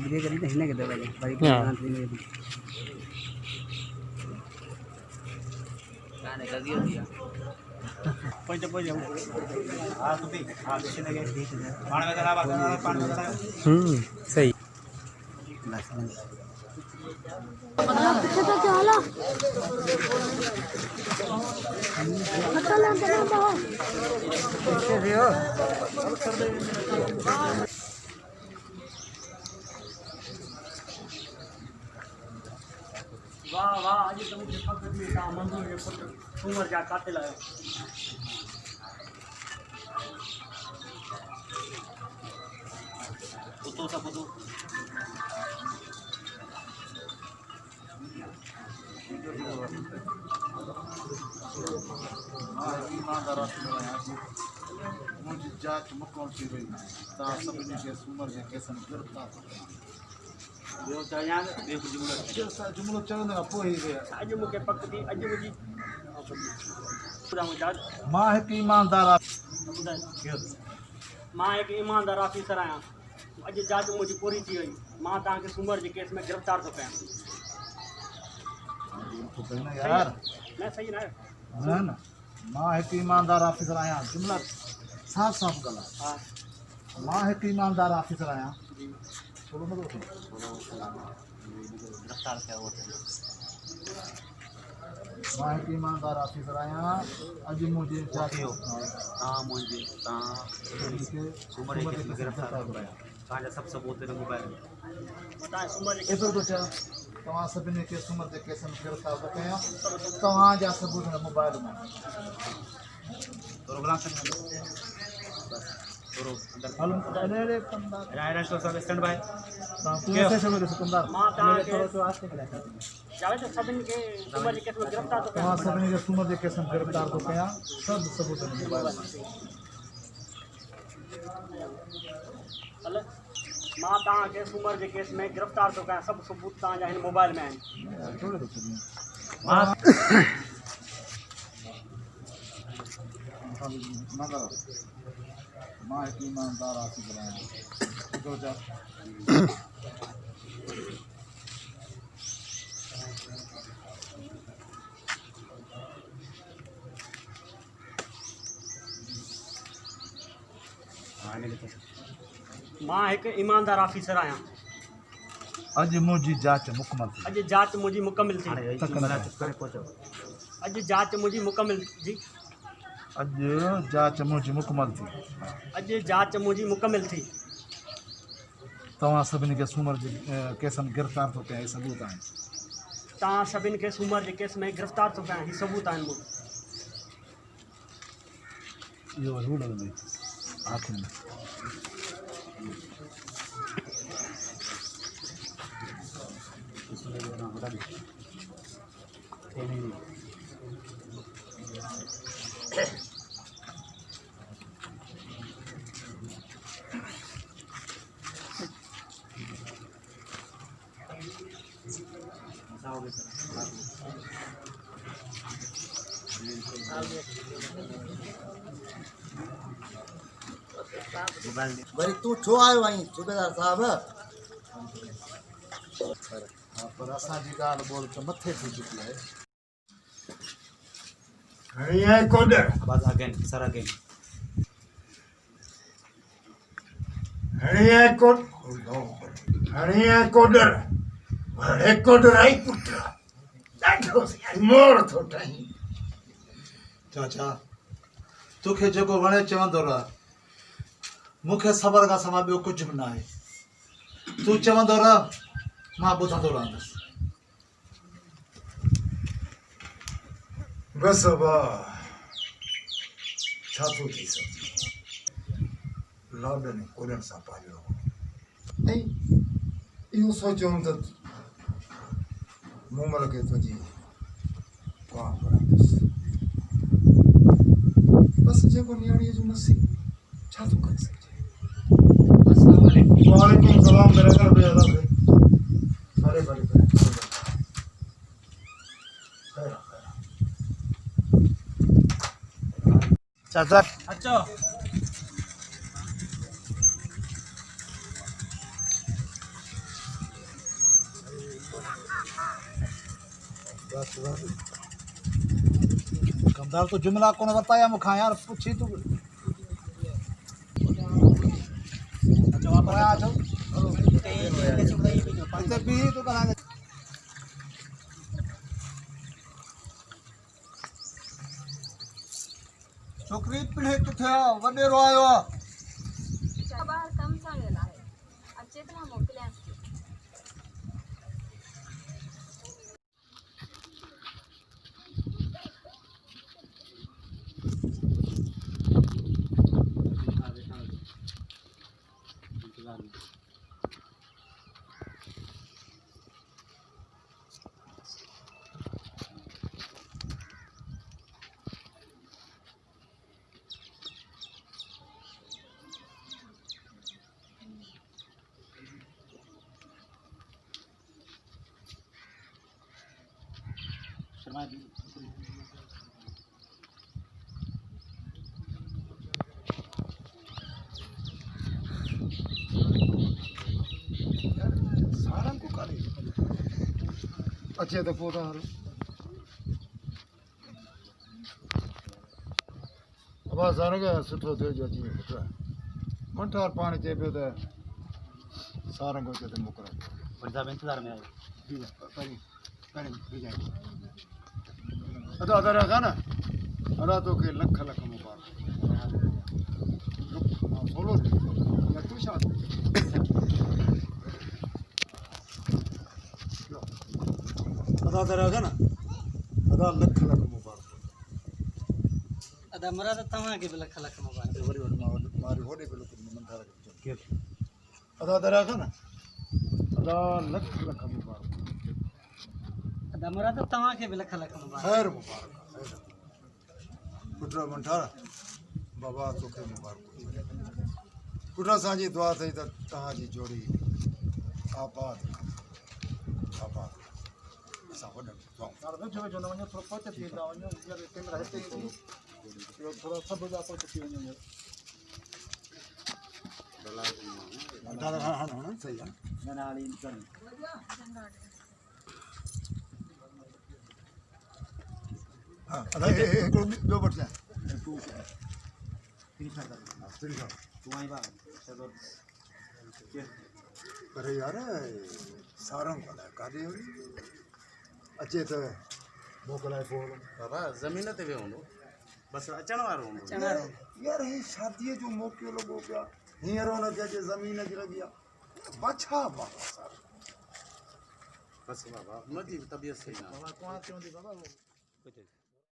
video करी तो हिलने के दे भाई गाने का दिया कोई तो हां तो भी हां पीछे लगे पानी में जरा बात पानी में जरा सही पीछे तो क्या हाल खट्टा लेके ना हो पीछे से हो वाह वाह आज तुम के पकड़ में का मंजूर के पुत्र कुंवर जा काटे लायो पुतो सा पुतो मुझे जांच मुकम्मल थी वई ता सभिनी खे सूमर जे केसनि गिरफ़्तार यो चाया देख जुमलो जुमिलो चवंदे खां पोइ ई आज मुके पकड़ी आज मुजी पूरा मुजा मां हिकु ईमानदार मां एक ईमानदार ऑफिसर आया आज जांच मुजी पूरी थी वई मां ता के सूमर जे केस में गिरफ्तार तो कया यार मैं सही ना न न मां हिकु ईमानदार ऑफिसर आहियां जुमिला साफ़ साफ़ ॻाल्हि हां आहे मां हिकु ईमानदार ऑफिसर आहियां थोरो मतिलबु गिरफ्तार किया वो मां हिकु ईमानदार ऑफिसर आहियां अॼु मुंहिंजे जातियो ता मुंजे ता सूमर जे केस में गिरफ्तार कराया ताजा सब सबूत ने मोबाइल में ता सूमर जे एतिरो थो चवां तव्हां सभिनी खे सूमर जे केस में गिरफ़्तार थो कयां तव्हांजा सबूत हिन मोबाइल में प्रोग्राम से थोरो अंदर अरे कंदा राइट तो सब स्टैंड बाय तूं ऐसे समझ कंदा मां ता के थोरो आस्ते करे जावे तो सभिनी के सूमर जे केस में गिरफ्तार तो तव्हां सभिनी खे सूमर जे केस में गिरफ़्तार थो कयां सभु सबूत हिन मोबाइल में हल मां ता के सूमर जे केस में गिरफ्तार तो कया सब सबूत ता जा इन मोबाइल में आहिनि थोड़े थो चवनि मां न करो मां हिकु ईमानदार ऑफिसर आहियां थो चवां मां एक ईमानदार ऑफिसर आया अॼु मुंहिंजी जांच मुकमल थी अज जांच मुझी मुकम्मल थी अज जांच मुझी मुकम्मल जी अॼु जांच मुंहिंजी मुकमल थी अज जांच मुझी मुकम्मल थी तव्हां सभिनी खे सूमर जे केस में गिरफ़्तार थो कयां इहे सबूत आहिनि ता सभिन के सूमर जे केस में गिरफ्तार तो कया ही सबूत आहिनि मूं इहो रूल में आख़िर में वरी तू छो आयो आई सूबेदार साहब पर असांजी ॻाल्हि ॿोल त मथे थी चुकी आहे हरिया कोडर बस अगेन सर अगेन हरिया कोडर वड़े कोडर आई पुत्र ॾाढो मोर थो ठही चाचा तोखे जेको वणे चवंदो रह मूंखे ख़बर खां सवाइ ॿियो कुझु बि न आहे तूं चवंदो रह मां ॿुधंदो रहंदुसि बस वाह छा थो थी सघे लाॾनि कोडनि सां पालियो ऐं इहो सोचियो त मूं महिल खे तुंहिंजी पाण पढ़ंदुसि बसि जेको नियाणीअ जो नसीब छा थो करे सघिजे वालेकुम सलाम मेरे घर पे अलग है भले भले भले चाचा अच्छा कमदार तो जुमला कौन बताया मुखा यार पूछी तू अच्छा वहाँ पर आ जाओ इधर भी तो करा दे छोकरी पिढ़े किथे वडेरो आयो बाहर कम सांगेला आहे अचे तर मोकल्या शर्मा जी सारंग को करे अच्छे तो पोता हर अब सारंग सुठो थियो जो अची पुत्र मंठार पानी चे पियो त सारंग को ते मुकरा बड़ी साहब इंतजार में आए अदा अदा रखा ना अदा तो के लख लख मुबारक बोलो या तू शाद अदा अदा रखा ना अदा लख लख मुबारक अदा मरा त तव्हां खे बि लख लख मुबारक वरी वरी मारी होॾे बि लुक मंदार के अदा अदा रखा ना अदा लख लख मुबारक अदा मरा त तव्हां खे बि लख लख मुबारक खैर मुबारक पुत्र मंठारा बाबा तोखे मुबारक पुत्र असांजी दुआ अथई त तव्हांजी जोड़ी आबाद आबाद असां वॾनि दुआऊं वेठो वेठो न वञो थोरो पहुच थी था वञो कैमरा हिते ई थोरो सभु जा पहुच थी वञो मंठारा हा हा सही आहे मनाली कर हा अदा हिकिड़ो ॿियो वठि तू आई बात चलो पर यार सारंग वाला काॾे वञी अचे त मोकिलाए पोइ बाबा ज़मीन ते वियो हूंदो बसि अचण वारो हूंदो यार ही शादीअ जो मौक़ो लॻो पिया हींअर हुनखे अचे ज़मीन जी लॻी आहे बाछा बाबा सारंग बसि बाबा हुनजी तबियत सही न आहे बाबा कौन चवंदी बाबा